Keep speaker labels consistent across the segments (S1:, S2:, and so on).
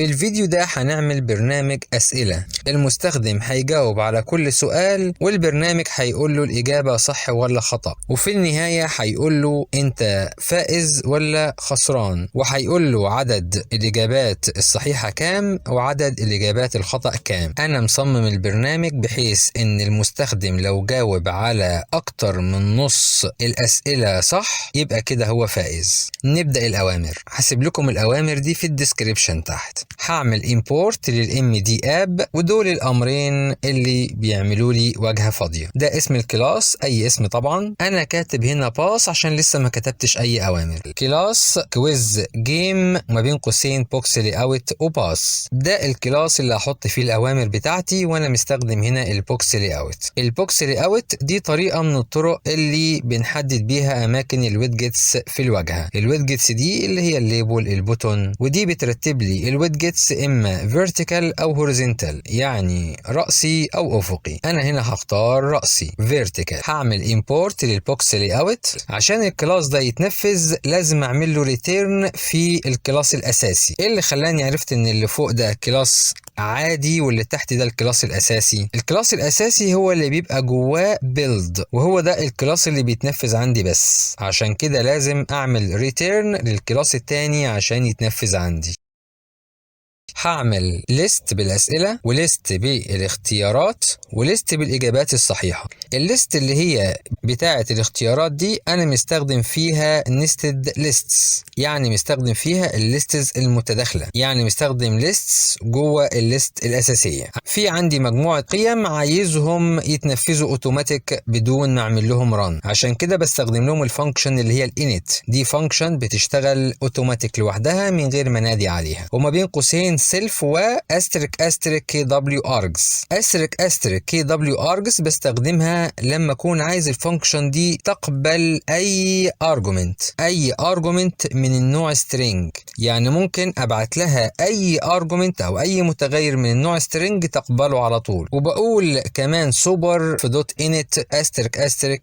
S1: في الفيديو ده هنعمل برنامج أسئلة، المستخدم هيجاوب على كل سؤال والبرنامج هيقول له الإجابة صح ولا خطأ، وفي النهاية هيقول له أنت فائز ولا خسران، وهيقول له عدد الإجابات الصحيحة كام وعدد الإجابات الخطأ كام. أنا مصمم البرنامج بحيث إن المستخدم لو جاوب على أكتر من نص الأسئلة صح يبقى كده هو فائز. نبدأ الأوامر. هسيب لكم الأوامر دي في الديسكريبشن تحت. هعمل import للMD app، ودول الأمرين اللي بيعملوا لي واجهة فاضية. ده اسم الكلاس، أي اسم طبعا. أنا كاتب هنا باس عشان لسه ما كتبتش أي أوامر. كلاس كويز جيم ما بين قوسين بوكس لاyout وباس. ده الكلاس اللي هحط فيه الأوامر بتاعتي، وأنا مستخدم هنا البوكس لاyout. البوكس لاyout دي طريقة من الطرق اللي بنحدد بيها أماكن الويدجتس في الواجهة. الويدجتس دي اللي هي الليبل البوتون، ودي بترتب لي الويدجتس إما vertical أو horizontal، يعني رأسي أو أفقي. أنا هنا هختار رأسي vertical. هعمل import للبوكس layout. عشان الكلاس ده يتنفذ لازم أعمل له return في الكلاس الأساسي. إيه اللي خلاني عرفت إن اللي فوق ده كلاس عادي واللي تحت ده الكلاس الأساسي؟ الكلاس الأساسي هو اللي بيبقى جواه build، وهو ده الكلاس اللي بيتنفذ عندي بس، عشان كده لازم أعمل return للكلاس التاني عشان يتنفذ عندي. هعمل ليست بالأسئلة وليست بالاختيارات وليست بالإجابات الصحيحة. الليست اللي هي بتاعة الاختيارات دي أنا مستخدم فيها nested lists، يعني مستخدم فيها الليستز المتداخلة، يعني مستخدم lists جوه الليست الأساسية. في عندي مجموعة قيم عايزهم يتنفذوا اوتوماتيك بدون ما أعمل لهم ران، عشان كده بستخدم لهم الفانكشن اللي هي الانت. دي فانكشن بتشتغل اوتوماتيك لوحدها من غير ما نادي عليها. وما بين قوسين سيلف و كي دبليو ارجز. كي دبليو ارجز بستخدمها لما اكون عايز الفانكشن دي تقبل اي ارجومنت من النوع string، يعني ممكن ابعت لها اي ارجومنت او اي متغير من النوع string تقبله على طول. وبقول كمان سوبر في دوت انت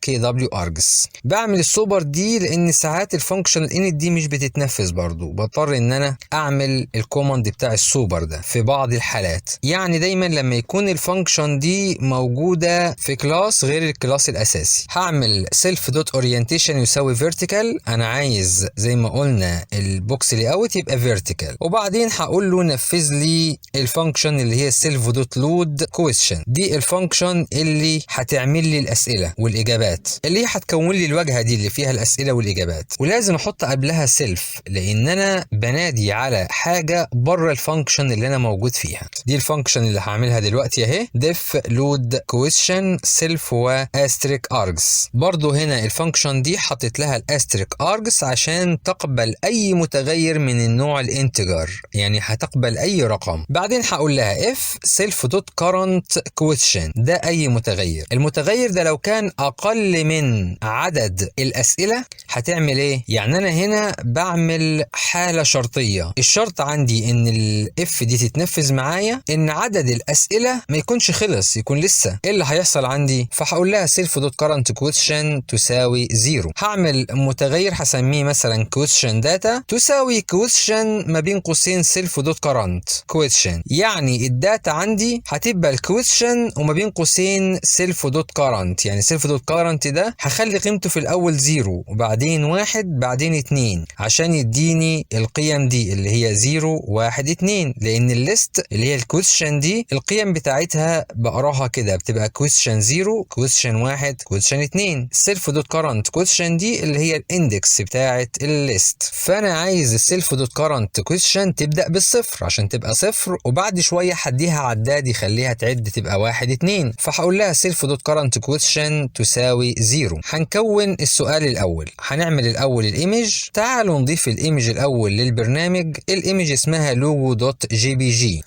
S1: كي دبليو ارجز. بعمل السوبر دي لان ساعات الفانكشن الانت دي مش بتتنفذ برضو، بضطر ان انا اعمل الكوماند بتاع السوبر ده في بعض الحالات. يعني دايما لما يكون الفانكشن دي موجودة في كلاس غير الكلاس الاساسي هعمل سيلف دوت اورينتيشن يساوي فيرتيكال. انا عايز زي ما قلنا البوكس لي اوت يبقى فيرتيكال، وبعدين هقول له نفذ لي الفانكشن اللي هي سيلف دوت لود كويستشن. دي الفانكشن اللي هتعمل لي الاسئله والاجابات، اللي هي هتكون لي الواجهه دي اللي فيها الاسئله والاجابات. ولازم احط قبلها سيلف لان انا بنادي على حاجه بره الفانكشن اللي انا موجود فيها. دي الفانكشن اللي هعملها دلوقتي اهي، ديف لود كويستشن سيلف واستريك ارجز. برضو هنا الفانكشن دي حطيت لها الاستريك ارجز عشان تقبل اي متغير من النوع الانتجر، يعني هتقبل اي رقم. بعدين هقول لها اف سيلف دوت كارنت كويستشن، ده اي متغير. المتغير ده لو كان اقل من عدد الاسئله هتعمل ايه؟ يعني انا هنا بعمل حاله شرطيه. الشرط عندي ان الاف دي تتنفذ معايا ان عدد الاسئله ما يكونش خلص، يكون لسه. ايه اللي هيحصل عندي؟ فهقول لها سيلف دوت كارنت كويستشن تساوي 0. هعمل متغير هسميه مثلا كويستشن داتا تساوي كويستشن ما بين قوسين سيلف دوت كارنت كويستشن، يعني الداتا عندي هتبقى الكويستشن وما بين قوسين سيلف دوت كارنت. يعني سيلف دوت كارنت ده هخلي قيمته في الاول 0 وبعدين 1 بعدين 2 عشان يديني القيم دي اللي هي 0 1 2، لان الليست اللي هي الكويستشن دي القيم بتاعتها بقراها كده بتبقى كويستشن 0 كويستشن 1 كويستشن 2. سيلف دوت كارنت كويستشن دي اللي هي الاندكس بتاعت الليست. فانا عايز السيلف دوت كارنت كويستشن تبدا بالصفر عشان تبقى صفر، وبعد شويه هديها عداد يخليها تعد تبقى 1 2. فهقول لها سيلف دوت كارنت كويستشن تساوي 0. هنكون السؤال الاول. هنعمل الاول الايمج. تعالوا نضيف الايمج الاول للبرنامج. الايمج اسمها لوجو دوت جي بي جي،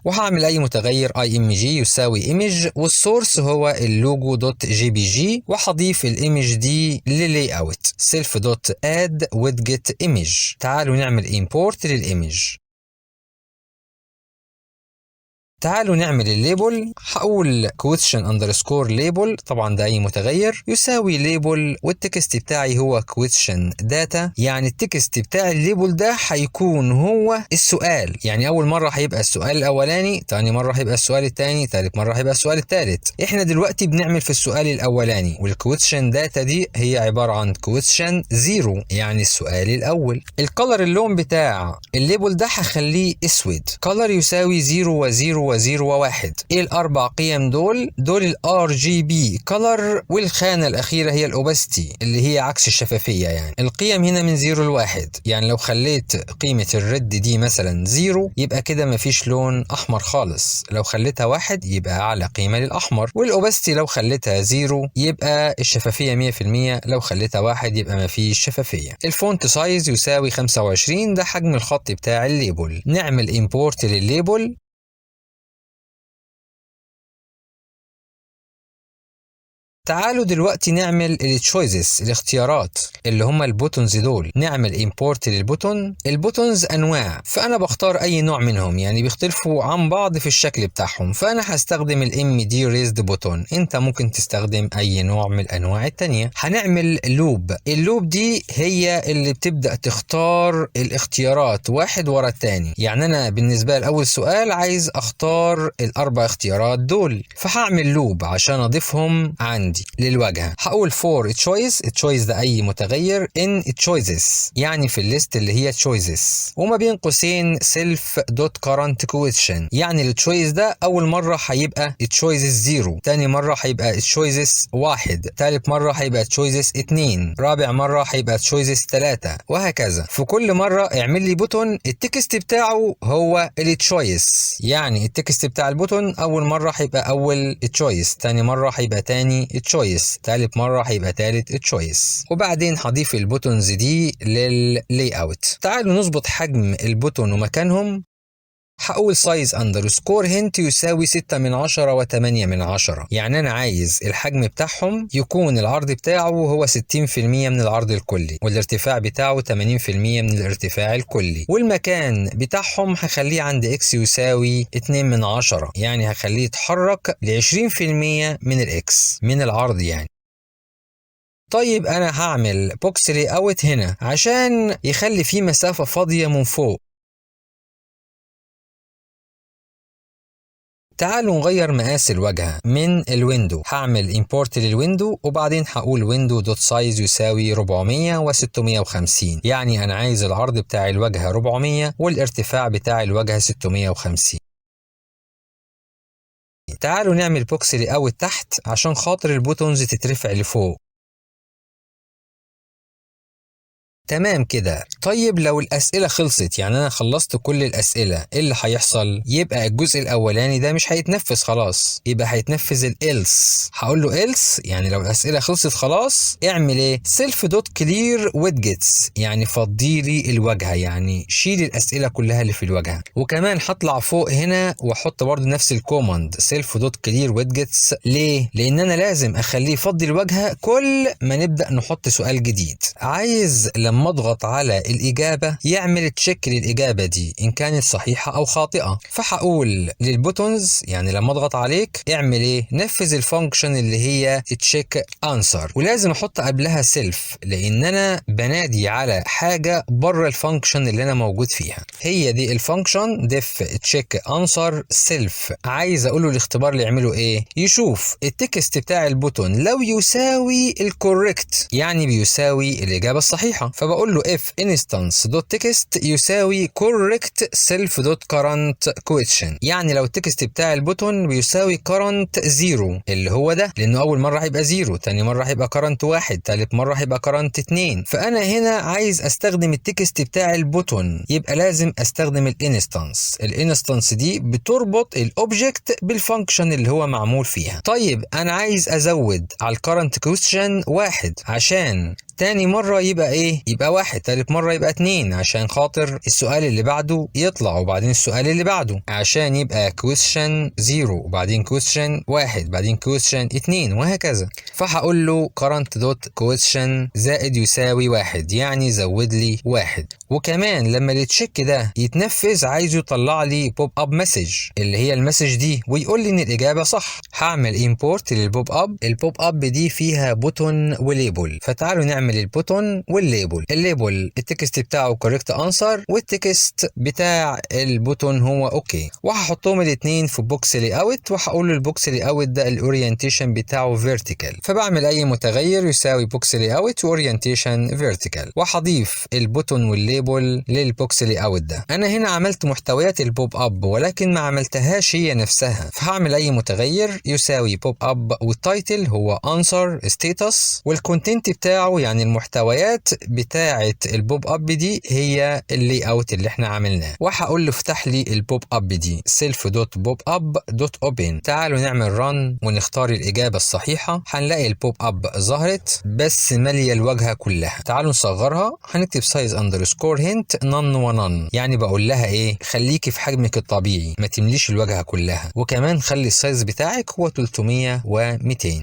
S1: وهعمل اي متغير img يساوي image، والسورس هو اللوجو دوت جي بي جي، وهضيف الايمج دي للاي اوت سيلف دوت اد ويدجت ايمج. تعالوا نعمل import للايمج. تعالوا نعمل الليبل. هقول question underscore label، طبعا ده اي متغير، يساوي label، والتكست بتاعي هو question data. يعني التكست بتاع الليبل ده هيكون هو السؤال، يعني اول مرة هيبقى السؤال الاولاني، تاني مرة هيبقى السؤال التاني، تالت مرة هيبقى السؤال التالت. احنا دلوقتي بنعمل في السؤال الاولاني، والquestion data دي هي عبارة عن question 0، يعني السؤال الاول. الكولر، اللون بتاع الليبل ده هخليه اسود، color يساوي 0 و0 و0 و1. ايه الاربع قيم دول الار جي بي color، والخانه الاخيره هي الاوباسيتي اللي هي عكس الشفافيه. يعني القيم هنا من 0 ل1، يعني لو خليت قيمه الريد دي مثلا 0 يبقى كده مفيش لون احمر خالص، لو خليتها 1 يبقى اعلى قيمه للاحمر، والاوباسيتي لو خليتها 0 يبقى الشفافيه 100%، لو خليتها 1 يبقى مفيش شفافيه. الفونت سايز يساوي 25، ده حجم الخط بتاع الليبل. نعمل import للليبل. تعالوا دلوقتي نعمل التشويزز، الاختيارات اللي هم البوتونز دول. نعمل امبورت للبوتون. البوتونز انواع، فانا بختار اي نوع منهم، يعني بيختلفوا عن بعض في الشكل بتاعهم، فانا هستخدم الام دي ريزد بوتون، انت ممكن تستخدم اي نوع من الانواع التانية. هنعمل لوب. اللوب دي هي اللي بتبدأ تختار الاختيارات واحد ورا التاني، يعني انا بالنسبة لأول سؤال عايز اختار الاربع اختيارات دول، فهعمل لوب عشان اضيفهم عندي للواجهة. هقول for choice ده أي متغير in choices، يعني في الليست اللي هي choices، وما بين قوسين self dot current question، يعني التشويس ده أول مرة هيبقى choices 0، تاني مرة هيبقى choices 1، تالت مرة هيبقى choices 2، رابع مرة هيبقى choices 3، وهكذا. في كل مرة اعمل لي بوتون التكست بتاعه هو التشويس، يعني التكست بتاع البوتون أول مرة هيبقى أول choice، تاني مرة هيبقى تاني تشويس، تالت مرة هيبقى تالت تشويس، وبعدين هضيف البوتونز دي لللاي اوت. تعالوا نظبط حجم البوتون ومكانهم. هقول سايز اندرسكور هنت يساوي 6/10 و8/10، يعني انا عايز الحجم بتاعهم يكون العرض بتاعه هو 60% من العرض الكلي، والارتفاع بتاعه 80% من الارتفاع الكلي، والمكان بتاعهم هخليه عند اكس يساوي 2/10، يعني هخليه يتحرك ل20% من الاكس من العرض يعني. طيب انا هعمل بوكس لي اوت هنا عشان يخلي فيه مسافة فاضية من فوق. تعالوا نغير مقاس الواجهة من الويندو. هعمل import للويندو، وبعدين هقول window dot size يساوي 400 و650، يعني أنا عايز العرض بتاع الواجهة 400 والارتفاع بتاع الواجهة 650. تعالوا نعمل بوكس لأوت تحت عشان خاطر البوتونز تترفع لفوق. تمام كده. طيب لو الأسئلة خلصت، يعني أنا خلصت كل الأسئلة، إيه اللي هيحصل؟ يبقى الجزء الأولاني ده مش هيتنفذ خلاص، يبقى هيتنفذ الإلس. هقول له إلس، يعني لو الأسئلة خلصت خلاص اعمل إيه؟ سيلف دوت كلير ويدجتس، يعني فضي لي الواجهة، يعني شيل الأسئلة كلها اللي في الواجهة. وكمان هطلع فوق هنا وأحط برضه نفس الكوماند سيلف دوت كلير ويدجتس. ليه؟ لأن أنا لازم أخليه يفضي الواجهة كل ما نبدأ نحط سؤال جديد. عايز لما اضغط على الإجابة يعمل تشيك للإجابة دي إن كانت صحيحة أو خاطئة، فهقول للبوتونز يعني لما اضغط عليك اعمل إيه؟ نفذ الفانكشن اللي هي تشيك أنسر، ولازم أحط قبلها سيلف لأن أنا بنادي على حاجة بره الفانكشن اللي أنا موجود فيها. هي دي الفانكشن ديف تشيك أنسر سيلف. عايز أقول له الاختبار اللي يعمله إيه؟ يشوف التكست بتاع البوتون لو يساوي الكوريكت، يعني بيساوي الإجابة الصحيحة، فبقول له if instance.text يساوي correct self.current question، يعني لو التكست بتاع البوتون بيساوي current 0 اللي هو ده، لأنه أول مرة هيبقى 0، تاني مرة هيبقى current 1، تالت مرة هيبقى current 2، فأنا هنا عايز أستخدم التكست بتاع البوتون، يبقى لازم أستخدم الانستانس. الانستانس دي بتربط الأوبجكت بالفانكشن اللي هو معمول فيها. طيب أنا عايز أزود على الكرنت كويستشن 1 عشان تاني مرة يبقى ايه؟ يبقى 1. تالت مرة يبقى 2 عشان خاطر السؤال اللي بعده يطلع، وبعدين السؤال اللي بعده عشان يبقى question 0 وبعدين question 1 بعدين question 2 وهكذا. فهقول له current dot question زائد يساوي 1 يعني زود لي 1. وكمان لما التشيك ده يتنفذ عايزه يطلع لي بوب اب مسج اللي هي المسج دي ويقول لي ان الاجابه صح. هعمل امبورت للبوب اب. البوب اب دي فيها بوتون وليبل، فتعالوا نعمل البوتون والليبل. الليبل التكست بتاعه كوريكت انسر والتكست بتاع البوتون هو اوكي، وهحطهم الاثنين في بوكس لي اوت وهقول له البوكس لي اوت ده الاورينتيشن بتاعه فيرتيكال، فبعمل اي متغير يساوي بوكس لي اوت واورينتيشن فيرتيكال وهضيف البوتون والليبل للبوكس لي اوت ده. انا هنا عملت محتويات البوب اب ولكن ما عملتهاش هي نفسها، فهعمل اي متغير يساوي بوب اب والتايتل هو انسر ستاتس والكونتنت بتاعه يعني المحتويات بتاعه البوب اب دي هي اللي اوت اللي احنا عملناه، وهقول له افتح لي البوب اب دي self دوت بوب اب دوت اوبن. تعالوا نعمل رن ونختار الاجابه الصحيحه. هنلاقي البوب اب ظهرت بس ماليه الواجهه كلها. تعالوا نصغرها. هنكتب سايز اندرسكور هنت نون ونون، يعني بقول لها ايه؟ خليكي في حجمك الطبيعي ما تمليش الواجهه كلها، وكمان خلي السايز بتاعك هو 300 و200.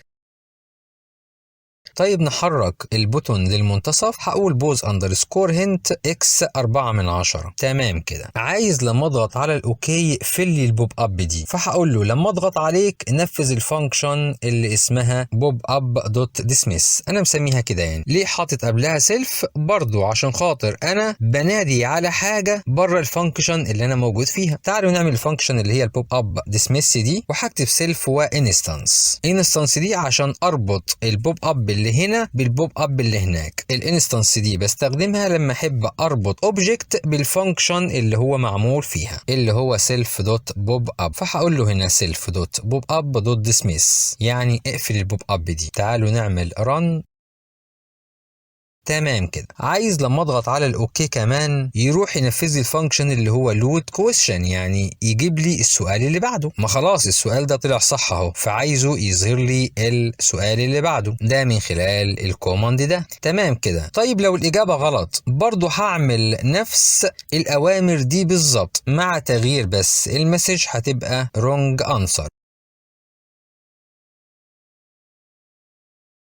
S1: طيب نحرك البوتون للمنتصف. هقول بوز اندرسكور هنت اكس 4/10. تمام كده. عايز لما اضغط على الاوكي يقفل لي البوب اب دي، فهقول له لما اضغط عليك نفذ الفانكشن اللي اسمها بوب اب دوت ديسميس. انا مسميها كده يعني. ليه حاطط قبلها سيلف؟ برضو عشان خاطر انا بنادي على حاجه بره الفانكشن اللي انا موجود فيها. تعالوا نعمل الفانكشن اللي هي البوب اب ديسميس دي، وهكتب سيلف وانستنس. انستنس دي عشان اربط البوب اب اللي هنا بالبوب اب اللي هناك. الانستنس دي بستخدمها لما احب اربط اوبجكت بالفانكشن اللي هو معمول فيها اللي هو self دوت بوب اب. فهقول له هنا self دوت بوب اب دوت ديسميس يعني اقفل البوب اب دي. تعالوا نعمل رن. تمام كده. عايز لما اضغط على الاوكي كمان يروح ينفذ لي الفانكشن اللي هو لود كويشن يعني يجيب لي السؤال اللي بعده. ما خلاص السؤال ده طلع صح اهو، فعايزه يظهر لي السؤال اللي بعده ده من خلال الكوماند ده. تمام كده. طيب لو الاجابه غلط برضه هعمل نفس الاوامر دي بالظبط مع تغيير بس المسج هتبقى wrong answer.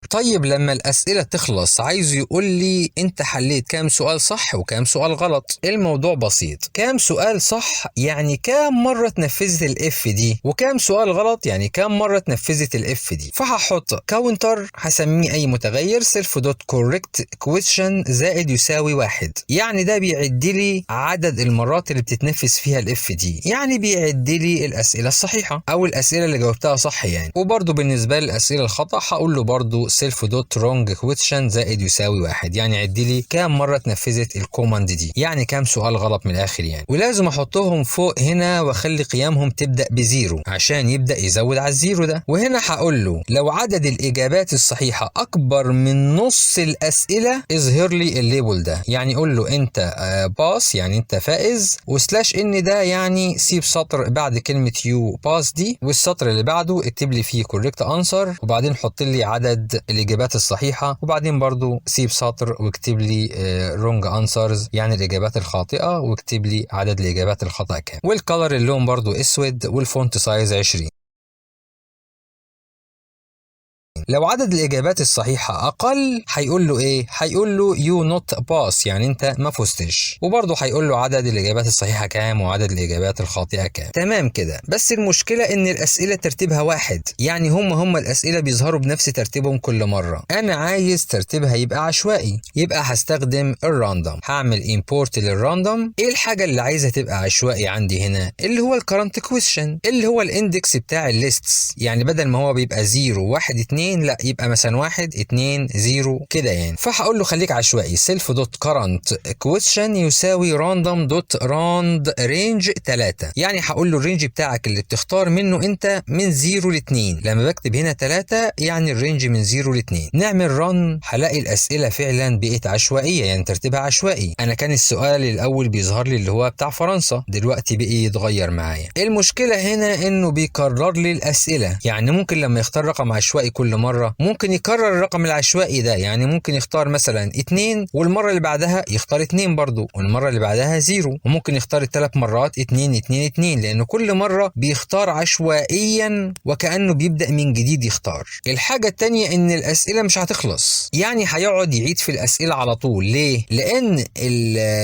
S1: طيب لما الأسئلة تخلص عايزه يقول لي أنت حليت كام سؤال صح وكام سؤال غلط. الموضوع بسيط. كام سؤال صح يعني كام مرة تنفذت الاف دي، وكام سؤال غلط يعني كام مرة تنفذت الاف دي. فهحط كاونتر هسميه أي متغير self دوت correct question زائد يساوي 1، يعني ده بيعد لي عدد المرات اللي بتتنفذ فيها الاف دي، يعني بيعد لي الأسئلة الصحيحة أو الأسئلة اللي جاوبتها صح يعني. وبرضه بالنسبة للأسئلة الخطأ هقول له برضه self دوت wrong question زائد يساوي 1، يعني عد لي كام مرة اتنفذت الكوماند دي، يعني كام سؤال غلط من الآخر يعني. ولازم أحطهم فوق هنا وأخلي قيمهم تبدأ بزيرو عشان يبدأ يزود على الزيرو ده. وهنا هقول له لو عدد الإجابات الصحيحة أكبر من نص الأسئلة اظهر لي الليبل ده، يعني قول له أنت باس يعني أنت فائز، وسلاش إن ده يعني سيب سطر بعد كلمة يو باس دي، والسطر اللي بعده اكتب لي فيه correct answer وبعدين حط لي عدد الإجابات الصحيحة، وبعدين برضو سيب سطر واكتب لي wrong answers يعني الإجابات الخاطئة، واكتب لي عدد الإجابات الخطأ كام. والكلر اللون برضو اسود، والفونت سايز 20. لو عدد الإجابات الصحيحة أقل هيقول له إيه؟ هيقول له you not pass يعني أنت ما فزتش، وبرضه هيقول له عدد الإجابات الصحيحة كام وعدد الإجابات الخاطئة كام. تمام كده. بس المشكلة إن الأسئلة ترتيبها واحد، يعني هم الأسئلة بيظهروا بنفس ترتيبهم كل مرة. أنا عايز ترتيبها يبقى عشوائي، يبقى هستخدم الراندوم. هعمل import للراندوم. إيه الحاجة اللي عايزها تبقى عشوائي عندي هنا؟ اللي هو الكرنت كويشن اللي هو الاندكس بتاع الليستس، يعني بدل ما هو بيبقى 0 1 2 لا يبقى مثلا 1 2 0 كده يعني. فهقول له خليك عشوائي self دوت current question يساوي random دوت rand range 3، يعني هقول له الرينج بتاعك اللي بتختار منه انت من 0 ل 2. لما بكتب هنا 3 يعني الرينج من 0 ل 2. نعمل رن هلاقي الاسئله فعلا بقت عشوائيه، يعني ترتيبها عشوائي. انا كان السؤال الاول بيظهر لي اللي هو بتاع فرنسا، دلوقتي بقي يتغير معايا. المشكله هنا انه بيكرر لي الاسئله، يعني ممكن لما يختار رقم عشوائي كل مرة ممكن يكرر الرقم العشوائي ده، يعني ممكن يختار مثلا 2 والمرة اللي بعدها يختار 2 برضو والمرة اللي بعدها 0، وممكن يختار الثلاث مرات 2 2 2 لأنه كل مرة بيختار عشوائيا وكأنه بيبدأ من جديد يختار. الحاجة التانية إن الأسئلة مش هتخلص، يعني هيقعد يعيد في الأسئلة على طول. ليه؟ لأن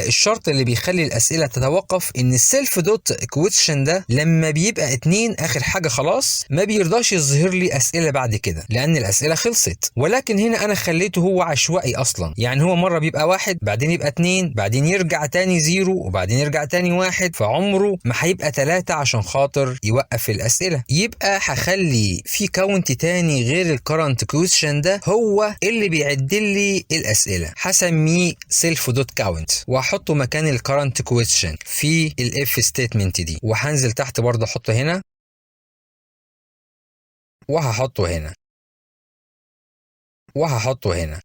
S1: الشرط اللي بيخلي الأسئلة تتوقف إن السيلف دوت كويستشن ده لما بيبقى 2 آخر حاجة خلاص ما بيرضاش يظهر لي أسئلة بعد كده لأن الأسئلة خلصت. ولكن هنا أنا خليته هو عشوائي أصلا، يعني هو مرة بيبقى 1 بعدين يبقى 2 بعدين يرجع تاني 0 وبعدين يرجع تاني 1، فعمره ما هيبقى 3 عشان خاطر يوقف الأسئلة. يبقى هخلي في كاونت تاني غير الكرنت كويستشن ده هو اللي بيعد لي الأسئلة، هسميه سيلف دوت كاونت وهحطه مكان الكرنت كويستشن في الاف ستيتمنت دي، وهنزل تحت برضه احطه هنا وهحطه هنا وهحطه هنا.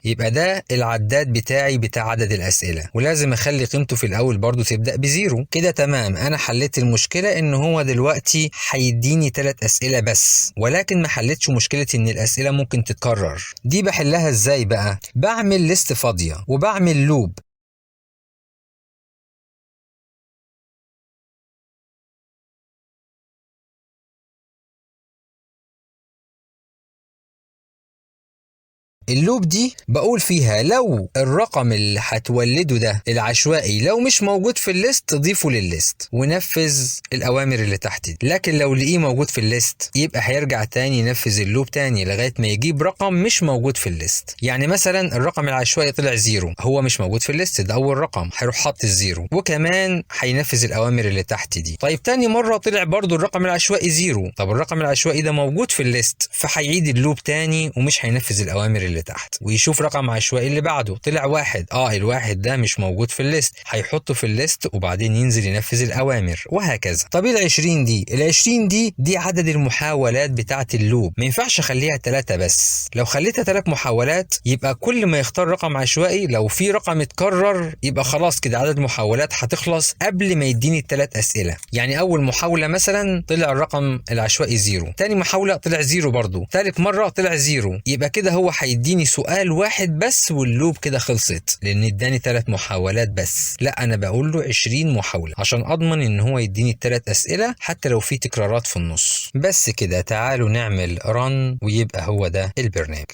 S1: يبقى ده العداد بتاعي بتاع عدد الأسئلة، ولازم أخلي قيمته في الأول برضو تبدأ ب0 كده. تمام، أنا حليت المشكلة إن هو دلوقتي هيديني 3 أسئلة بس، ولكن ما حلتش مشكلة إن الأسئلة ممكن تتكرر. دي بحلها إزاي بقى؟ بعمل ليست فاضية وبعمل لوب. اللوب دي بقول فيها لو الرقم اللي هتولده ده العشوائي لو مش موجود في الليست ضيفه للليست ونفذ الأوامر اللي تحت دي، لكن لو لقيه موجود في الليست يبقى هيرجع تاني ينفذ اللوب تاني لغاية ما يجيب رقم مش موجود في الليست. يعني مثلا الرقم العشوائي طلع 0، هو مش موجود في الليست، ده أول رقم، هيروح حط الزيرو وكمان هينفذ الأوامر اللي تحت دي. طيب تاني مرة طلع برضو الرقم العشوائي 0، طب الرقم العشوائي ده موجود في الليست، فهيعيد اللوب تاني ومش هينفذ الأوامر اللي تحت ويشوف رقم عشوائي اللي بعده طلع 1، الواحد ده مش موجود في الليست، هيحطه في الليست وبعدين ينزل ينفذ الأوامر وهكذا. طب ال20 دي عدد المحاولات بتاعة اللوب، ما ينفعش اخليها 3 بس. لو خليتها 3 محاولات يبقى كل ما يختار رقم عشوائي لو في رقم اتكرر يبقى خلاص كده عدد المحاولات هتخلص قبل ما يديني ال3 أسئلة. يعني أول محاولة مثلا طلع الرقم العشوائي 0، تاني محاولة طلع 0 برضو، ثالث مرة طلع 0، يبقى كده هو هيديني سؤال واحد بس واللوب كده خلصت لأن اداني 3 محاولات بس. لا، أنا بقول له 20 محاولة عشان أضمن إن هو يديني ال3 أسئلة حتى لو في تكرارات في النص. بس كده، تعالوا نعمل رن ويبقى هو ده البرنامج.